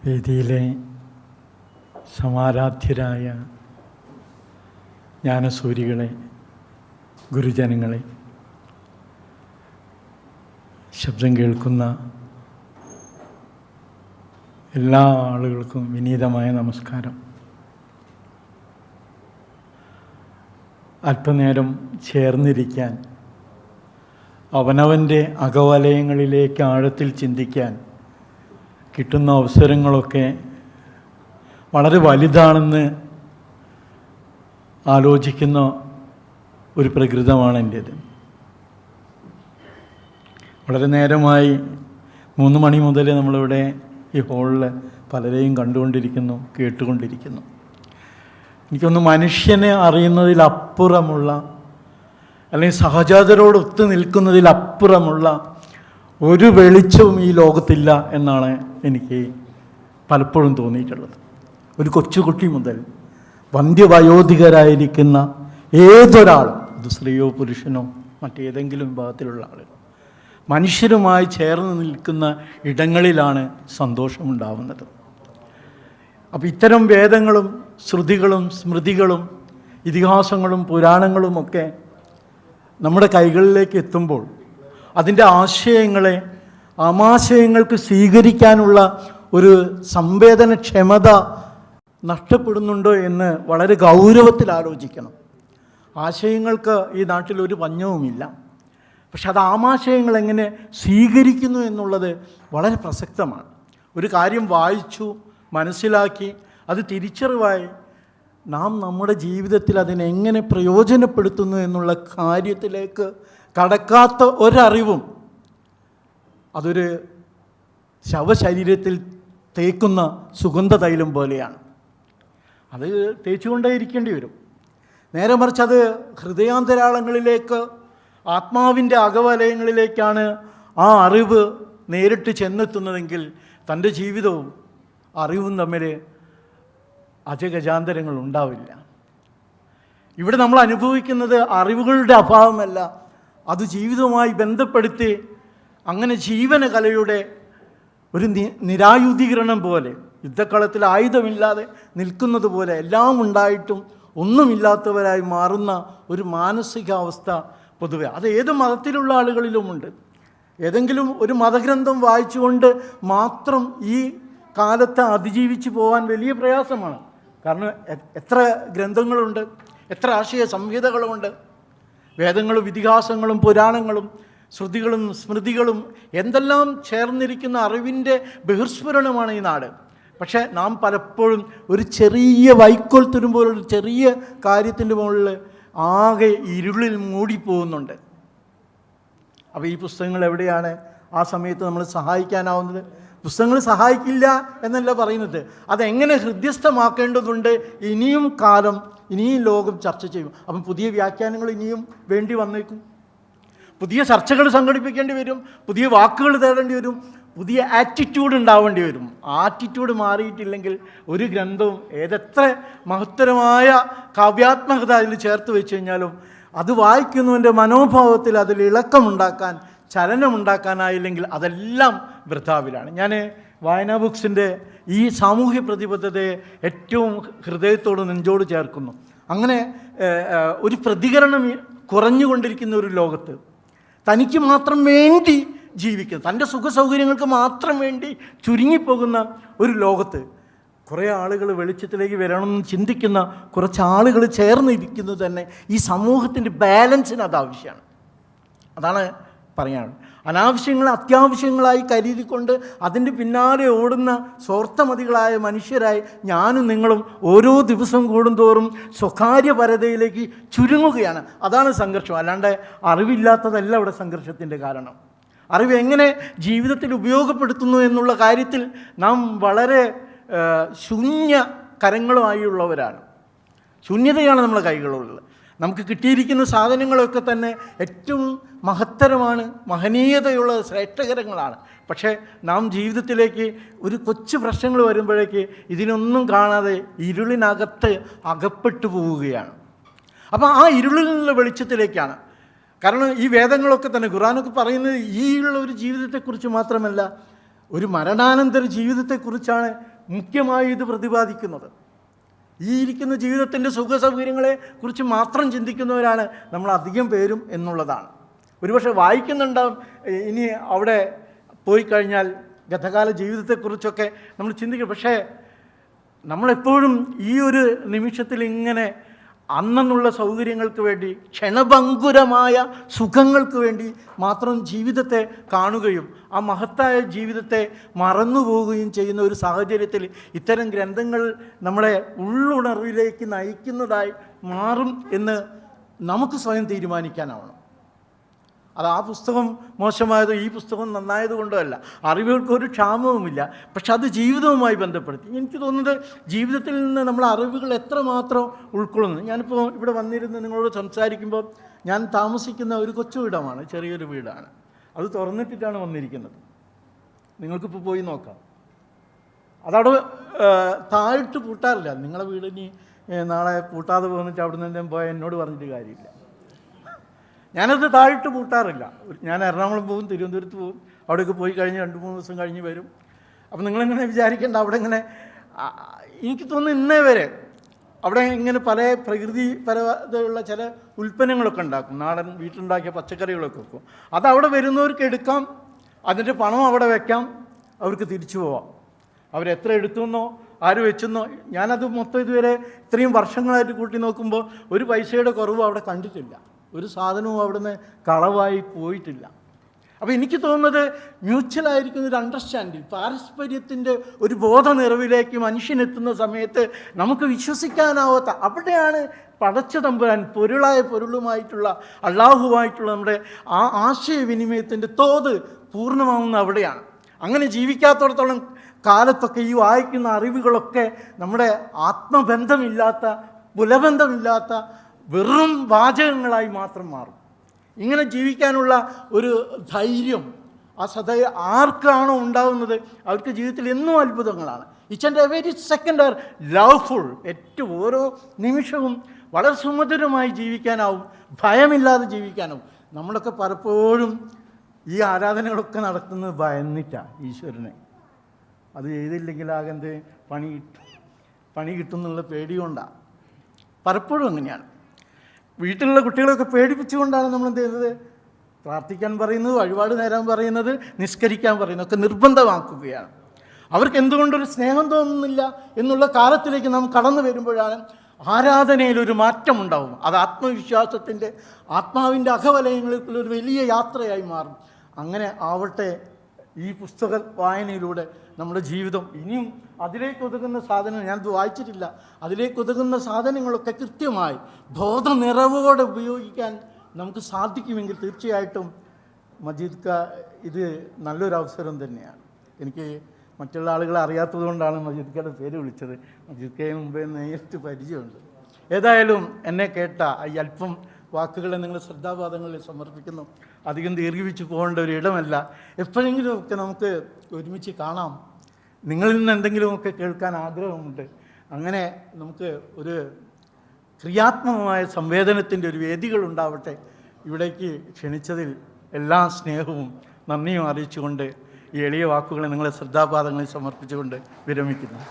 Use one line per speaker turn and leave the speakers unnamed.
വേദിയിലെ സമാരാധ്യരായ ജ്ഞാനസൂരികളെ, ഗുരുജനങ്ങളെ, ശബ്ദം കേൾക്കുന്ന എല്ലാ ആളുകൾക്കും വിനീതമായ നമസ്കാരം. അല്പനേരം ചേർന്നിരിക്കാൻ, അവനവൻ്റെ അകവലയങ്ങളിലേക്ക് ആഴത്തിൽ ചിന്തിക്കാൻ കിട്ടുന്ന അവസരങ്ങളൊക്കെ വളരെ വലുതാണെന്ന് ആലോചിക്കുന്ന ഒരു പ്രകൃതമാണ് എൻ്റേത്. വളരെ നേരമായി 3 മണി മുതൽ നമ്മളിവിടെ ഈ ഹോളിൽ പലരെയും കണ്ടുകൊണ്ടിരിക്കുന്നു, കേട്ടുകൊണ്ടിരിക്കുന്നു. എനിക്കൊന്ന് മനുഷ്യനെ അറിയുന്നതിലപ്പുറമുള്ള, അല്ലെങ്കിൽ സഹജാതരോട് ഒത്തു നിൽക്കുന്നതിലപ്പുറമുള്ള ഒരു വെളിച്ചവും ഈ ലോകത്തില്ല എന്നാണ് എനിക്ക് പലപ്പോഴും തോന്നിയിട്ടുള്ളത്. ഒരു കൊച്ചുകുട്ടി മുതൽ വന്ധ്യവയോധികരായിരിക്കുന്ന ഏതൊരാളും, അത് സ്ത്രീയോ പുരുഷനോ മറ്റേതെങ്കിലും വിഭാഗത്തിലുള്ള ആളുകൾ, മനുഷ്യരുമായി ചേർന്ന് നിൽക്കുന്ന ഇടങ്ങളിലാണ് സന്തോഷമുണ്ടാവുന്നത്. അപ്പോൾ ഇത്തരം വേദങ്ങളും ശ്രുതികളും സ്മൃതികളും ഇതിഹാസങ്ങളും പുരാണങ്ങളുമൊക്കെ നമ്മുടെ കൈകളിലേക്ക് എത്തുമ്പോൾ അതിൻ്റെ ആശയങ്ങളെ ആമാശയങ്ങൾക്ക് സ്വീകരിക്കാനുള്ള ഒരു സംവേദനക്ഷമത നഷ്ടപ്പെടുന്നുണ്ടോ എന്ന് വളരെ ഗൗരവത്തിൽ ആലോചിക്കണം. ആശയങ്ങൾക്ക് ഈ നാട്ടിൽ ഒരു പഞ്ഞവുമില്ല, പക്ഷെ അത് ആമാശയങ്ങൾ എങ്ങനെ സ്വീകരിക്കുന്നു എന്നുള്ളത് വളരെ പ്രസക്തമാണ്. ഒരു കാര്യം വായിച്ചു മനസ്സിലാക്കി അത് തിരിച്ചറിവായി നാം നമ്മുടെ ജീവിതത്തിൽ അതിനെങ്ങനെ പ്രയോജനപ്പെടുത്തുന്നു എന്നുള്ള കാര്യത്തിലേക്ക് കടക്കാത്ത ഒരറിവും അതൊരു ശവശരീരത്തിൽ തേക്കുന്ന സുഗന്ധതൈലം പോലെയാണ്. അത് തേച്ചുകൊണ്ടേ ഇരിക്കേണ്ടി വരും. നേരെ മറിച്ച് അത് ഹൃദയാന്തരാളങ്ങളിലേക്ക്, ആത്മാവിൻ്റെ അകവലയങ്ങളിലേക്കാണ് ആ അറിവ് നേരിട്ട് ചെന്നെത്തുന്നതെങ്കിൽ തൻ്റെ ജീവിതവും അറിവും തമ്മിൽ അജഗജാന്തരങ്ങൾ ഉണ്ടാവില്ല. ഇവിടെ നമ്മൾ അനുഭവിക്കുന്നത് അറിവുകളുടെ അഭാവമല്ല, അത് ജീവിതവുമായി ബന്ധപ്പെടുത്തി അങ്ങനെ ജീവനകലയുടെ ഒരു നിരായുധീകരണം പോലെ, യുദ്ധക്കളത്തിൽ ആയുധമില്ലാതെ നിൽക്കുന്നത് പോലെ എല്ലാം ഉണ്ടായിട്ടും ഒന്നുമില്ലാത്തവരായി മാറുന്ന ഒരു മാനസികാവസ്ഥ പൊതുവെ അത് ഏത് മതത്തിലുള്ള ആളുകളിലുമുണ്ട്. ഏതെങ്കിലും ഒരു മതഗ്രന്ഥം വായിച്ചുകൊണ്ട് മാത്രം ഈ കാലത്ത് അതിജീവിച്ച് പോകാൻ വലിയ പ്രയാസമാണ്. കാരണം എത്ര ഗ്രന്ഥങ്ങളുണ്ട്, എത്ര ആശയ സംഹിതകളുമുണ്ട്. വേദങ്ങളും ഇതിഹാസങ്ങളും പുരാണങ്ങളും ശ്രുതികളും സ്മൃതികളും എന്തെല്ലാം ചേർന്നിരിക്കുന്ന അറിവിൻ്റെ ബഹിർസ്ഫുരണമാണ് ഈ നാട്. പക്ഷേ നാം പലപ്പോഴും ഒരു ചെറിയ വൈക്കോൽ തുരുമ്പോലൊരു ചെറിയ കാര്യത്തിൻ്റെ മുകളിൽ ആകെ ഇരുളിൽ മൂടിപ്പോകുന്നുണ്ട്. അപ്പോൾ ഈ പുസ്തകങ്ങൾ എവിടെയാണ് ആ സമയത്ത് നമ്മൾ സഹായിക്കാനാവുന്നത്? പുസ്തകങ്ങൾ സഹായിക്കില്ല എന്നല്ല പറയുന്നത്, അതെങ്ങനെ ഹൃദ്യസ്ഥമാക്കേണ്ടതുണ്ട് ഇനിയും കാലം, ഇനിയും ലോകം ചർച്ച ചെയ്യും. അപ്പം പുതിയ വ്യാഖ്യാനങ്ങൾ ഇനിയും വേണ്ടി വന്നേക്കും, പുതിയ ചർച്ചകൾ സംഘടിപ്പിക്കേണ്ടി വരും, പുതിയ വാക്കുകൾ തേടേണ്ടി വരും, പുതിയ ആറ്റിറ്റ്യൂഡ് ഉണ്ടാവേണ്ടി വരും. ആറ്റിറ്റ്യൂഡ് മാറിയിട്ടില്ലെങ്കിൽ ഒരു ഗ്രന്ഥവും ഏതെത്ര മഹത്തരമായ കാവ്യാത്മകത അതിൽ ചേർത്ത് വെച്ച് കഴിഞ്ഞാലും അത് വായിക്കുന്നവൻ്റെ മനോഭാവത്തിൽ അതിൽ ഇളക്കമുണ്ടാക്കാൻ, ചലനമുണ്ടാക്കാനായില്ലെങ്കിൽ അതെല്ലാം വൃഥാവിലാണ്. ഞാൻ വായനാ ബുക്സിൻ്റെ ഈ സാമൂഹ്യ പ്രതിബദ്ധതയെ ഏറ്റവും ഹൃദയത്തോട് നെഞ്ചോട് ചേർക്കുന്നു. അങ്ങനെ ഒരു പ്രതികരണം കുറഞ്ഞുകൊണ്ടിരിക്കുന്ന ഒരു ലോകത്ത്, തനിക്ക് മാത്രം വേണ്ടി ജീവിക്കുന്ന, തൻ്റെ സുഖസൗകര്യങ്ങൾക്ക് മാത്രം വേണ്ടി ചുരുങ്ങിപ്പോകുന്ന ഒരു ലോകത്ത് കുറേ ആളുകൾ വെളിച്ചത്തിലേക്ക് വരണമെന്ന് ചിന്തിക്കുന്ന കുറച്ച് ആളുകൾ ചേർന്നിരിക്കുന്നത് തന്നെ ഈ സമൂഹത്തിൻ്റെ ബാലൻസിന് അതാവശ്യമാണ്. അതാണ് പറയാനുള്ളത്. അനാവശ്യങ്ങൾ അത്യാവശ്യങ്ങളായി കരുതിക്കൊണ്ട് അതിൻ്റെ പിന്നാലെ ഓടുന്ന സ്വാർത്ഥമതികളായ മനുഷ്യരായി ഞാനും നിങ്ങളും ഓരോ ദിവസം കൂടുന്തോറും സ്വകാര്യപരതയിലേക്ക് ചുരുങ്ങുകയാണ്. അതാണ് സംഘർഷം. അല്ലാണ്ട് അറിവില്ലാത്തതല്ല അവിടെ സംഘർഷത്തിൻ്റെ കാരണം. അറിവ് എങ്ങനെ ജീവിതത്തിൽ ഉപയോഗപ്പെടുത്തുന്നു എന്നുള്ള കാര്യത്തിൽ നാം വളരെ ശൂന്യ കരങ്ങളുമായുള്ളവരാണ്. ശൂന്യതയാണ് നമ്മുടെ കൈകളുള്ളത്. നമുക്ക് കിട്ടിയിരിക്കുന്ന സാധനങ്ങളൊക്കെ തന്നെ ഏറ്റവും മഹത്തരമാണ്, മഹനീയതയുള്ള ശ്രേഷ്ഠകരങ്ങളാണ്. പക്ഷേ നാം ജീവിതത്തിലേക്ക് ഒരു കൊച്ചു പ്രശ്നങ്ങൾ വരുമ്പോഴേക്ക് ഇതിനൊന്നും കാണാതെ ഇരുളിനകത്ത് അകപ്പെട്ടു പോവുകയാണ്. അപ്പോൾ ആ ഇരുളിലുള്ള വെളിച്ചത്തിലേക്കാണ്. കാരണം ഈ വേദങ്ങളൊക്കെ തന്നെ, ഖുർആനൊക്കെ പറയുന്നത് ഈ ഉള്ള ഒരു ജീവിതത്തെക്കുറിച്ച് മാത്രമല്ല, ഒരു മരണാനന്തര ജീവിതത്തെക്കുറിച്ചാണ് മുഖ്യമായി ഇത് പ്രതിപാദിക്കുന്നത്. ഈ ഇരിക്കുന്ന ജീവിതത്തിൻ്റെ സുഖ സൗകര്യങ്ങളെ കുറിച്ച് മാത്രം ചിന്തിക്കുന്നവരാണ് നമ്മൾ അധികം പേരും എന്നുള്ളതാണ്. ഒരുപക്ഷെ വായിക്കുന്നുണ്ടാവും, ഇനി അവിടെ പോയി കഴിഞ്ഞാൽ ഗതകാല ജീവിതത്തെക്കുറിച്ചൊക്കെ നമ്മൾ ചിന്തിക്കും. പക്ഷേ നമ്മളെപ്പോഴും ഈ ഒരു നിമിഷത്തിൽ ഇങ്ങനെ അന്നുള്ള സൗകര്യങ്ങൾക്ക് വേണ്ടി, ക്ഷണഭങ്കുരമായ സുഖങ്ങൾക്ക് വേണ്ടി മാത്രം ജീവിതത്തെ കാണുകയും ആ മഹത്തായ ജീവിതത്തെ മറന്നുപോവുകയും ചെയ്യുന്ന ഒരു സാഹചര്യത്തിൽ ഇത്തരം ഗ്രന്ഥങ്ങൾ നമ്മളെ ഉള്ളുണർവിലേക്ക് നയിക്കുന്നതായി മാറും എന്ന് നമുക്ക് സ്വയം തീരുമാനിക്കാനാവണം. അത് ആ പുസ്തകം മോശമായതോ ഈ പുസ്തകം നന്നായതുകൊണ്ടോ അല്ല. അറിവുകൾക്കൊരു ക്ഷാമവുമില്ല. പക്ഷെ അത് ജീവിതവുമായി ബന്ധപ്പെടുത്തി. എനിക്ക് തോന്നുന്നത് ജീവിതത്തിൽ നിന്ന് നമ്മൾ അറിവുകൾ എത്രമാത്രം ഉൾക്കൊള്ളുന്നു. ഞാനിപ്പോൾ ഇവിടെ വന്നിരുന്ന് നിങ്ങളോട് സംസാരിക്കുമ്പോൾ ഞാൻ താമസിക്കുന്ന ഒരു കൊച്ചു വീടാണ്, ചെറിയൊരു വീടാണ്. അത് തുറന്നിട്ടിട്ടാണ് വന്നിരിക്കുന്നത്. നിങ്ങൾക്കിപ്പോൾ പോയി നോക്കാം. അതവിടെ താഴിട്ട് പൂട്ടാറില്ല. നിങ്ങളെ വീടിനി നാളെ പൂട്ടാതെ പോന്നിട്ട് അവിടെ നിന്ന് പോയാൽ എന്നോട് പറഞ്ഞിട്ട് കാര്യമില്ല. ഞാനത് താഴിട്ട് പൂട്ടാറില്ല. ഞാൻ എറണാകുളം പോകും, തിരുവനന്തപുരത്ത് പോകും. അവിടെയൊക്കെ പോയി കഴിഞ്ഞ് 2-3 ദിവസം കഴിഞ്ഞ് വരും. അപ്പം നിങ്ങളിങ്ങനെ വിചാരിക്കേണ്ട അവിടെ ഇങ്ങനെ, എനിക്ക് തോന്നുന്നു ഇന്നേ വരെ അവിടെ ഇങ്ങനെ പല പ്രകൃതിപരതയുള്ള ചില ഉൽപ്പന്നങ്ങളൊക്കെ ഉണ്ടാക്കും. നാടൻ വീട്ടിലുണ്ടാക്കിയ പച്ചക്കറികളൊക്കെ വെക്കും. അതവിടെ വരുന്നവർക്ക് എടുക്കാം, അതിൻ്റെ പണം അവിടെ വെക്കാം, അവർക്ക് തിരിച്ചു പോവാം. അവരെത്ര എടുത്തുവെന്നോ ആര് വെച്ചെന്നോ ഞാനത് മൊത്തം ഇതുവരെ ഇത്രയും വർഷങ്ങളായിട്ട് കൂട്ടി നോക്കുമ്പോൾ ഒരു പൈസയുടെ കുറവ് അവിടെ കണ്ടിട്ടില്ല. ഒരു സാധനവും അവിടുന്ന് കളവായി പോയിട്ടില്ല. അപ്പോൾ എനിക്ക് തോന്നുന്നത് മ്യൂച്വലായിരിക്കുന്ന ഒരു അണ്ടർസ്റ്റാൻഡിങ്, പാരസ്പര്യത്തിൻ്റെ ഒരു ബോധ നിറവിലേക്ക് മനുഷ്യനെത്തുന്ന സമയത്ത് നമുക്ക് വിശ്വസിക്കാനാവാത്ത, അവിടെയാണ് പടച്ച തമ്പുരാൻ പൊരുളായ പൊരുളുമായിട്ടുള്ള അള്ളാഹുവായിട്ടുള്ള നമ്മുടെ ആ ആശയവിനിമയത്തിൻ്റെ തോത് പൂർണ്ണമാവുന്ന അവിടെയാണ്. അങ്ങനെ ജീവിക്കാത്തടത്തോളം കാലത്തൊക്കെ ഈ വായിക്കുന്ന അറിവുകളൊക്കെ നമ്മുടെ ആത്മബന്ധമില്ലാത്ത, പുലബന്ധമില്ലാത്ത വെറും വാചകങ്ങളായി മാത്രം മാറും. ഇങ്ങനെ ജീവിക്കാനുള്ള ഒരു ധൈര്യം, ആ ആർക്കാണോ ഉണ്ടാകുന്നത് അവർക്ക് ജീവിതത്തിൽ എന്നും അത്ഭുതങ്ങളാണ്. Each and every second are loveful. ഏറ്റവും ഓരോ നിമിഷവും വളരെ സുമധുരമായി ജീവിക്കാനാവും, ഭയമില്ലാതെ ജീവിക്കാനാവും. നമ്മളൊക്കെ പലപ്പോഴും ഈ ആരാധനകളൊക്കെ നടത്തുന്നത് ഭയന്നിട്ടാണ് ഈശ്വരനെ. അത് ചെയ്തില്ലെങ്കിൽ ആകെ പണി കിട്ടും എന്നുള്ള പേടികൊണ്ടാണ്. പലപ്പോഴും അങ്ങനെയാണ്. വീട്ടിലുള്ള കുട്ടികളൊക്കെ പേടിപ്പിച്ചുകൊണ്ടാണ് നമ്മൾ എന്ത് ചെയ്യുന്നത്? പ്രാർത്ഥിക്കാൻ പറയുന്നത്, വഴിപാട് നേരാൻ പറയുന്നത്, നിസ്കരിക്കാൻ പറയുന്നത് ഒക്കെ നിർബന്ധമാക്കുകയാണ്. അവർക്ക് എന്തുകൊണ്ടൊരു സ്നേഹം തോന്നുന്നില്ല എന്നുള്ള കാലത്തിലേക്ക് നാം കടന്നു വരുമ്പോഴാണ് ആരാധനയിലൊരു മാറ്റമുണ്ടാവും. അത് ആത്മവിശ്വാസത്തിൻ്റെ, ആത്മാവിൻ്റെ അകവലയങ്ങളിലൊരു വലിയ യാത്രയായി മാറും. അങ്ങനെ ആവട്ടെ ഈ പുസ്തക വായനയിലൂടെ നമ്മുടെ ജീവിതം. ഇനിയും അതിലേക്ക് ഒതുങ്ങുന്ന സാധനങ്ങൾ ഞാനത് വായിച്ചിട്ടില്ല. അതിലേക്ക് ഒതുങ്ങുന്ന സാധനങ്ങളൊക്കെ കൃത്യമായി ബോധനിറവോടെ ഉപയോഗിക്കാൻ നമുക്ക് സാധിക്കുമെങ്കിൽ തീർച്ചയായിട്ടും മജീദ് ക ഇത് നല്ലൊരു അവസരം തന്നെയാണ്. എനിക്ക് മറ്റുള്ള ആളുകളെ അറിയാത്തത് കൊണ്ടാണ് മജീദ് കയുടെ പേര് വിളിച്ചത്. മജീദ് കയെ മുമ്പേ നേരിട്ട് പരിചയമുണ്ട്. ഏതായാലും എന്നെ കേട്ട ഈ അല്പം വാക്കുകളെ നിങ്ങൾ ശ്രദ്ധാപാദങ്ങളിൽ സമർപ്പിക്കുന്നു. അധികം ദീർഘിപ്പിച്ച് പോകേണ്ട ഒരു ഇടമല്ല. എപ്പോഴെങ്കിലുമൊക്കെ നമുക്ക് ഒരുമിച്ച് കാണാം. നിങ്ങളിൽ നിന്ന് എന്തെങ്കിലുമൊക്കെ കേൾക്കാൻ ആഗ്രഹമുണ്ട്. അങ്ങനെ നമുക്ക് ഒരു ക്രിയാത്മകമായ സംവേദനത്തിൻ്റെ ഒരു വേദികളുണ്ടാവട്ടെ. ഇവിടേക്ക് ക്ഷണിച്ചതിൽ എല്ലാ സ്നേഹവും നന്ദിയും അറിയിച്ചുകൊണ്ട് ഈ എളിയ വാക്കുകളെ നിങ്ങളെ ശ്രദ്ധാപാദങ്ങളിൽ സമർപ്പിച്ചുകൊണ്ട് വിരമിക്കുന്നു.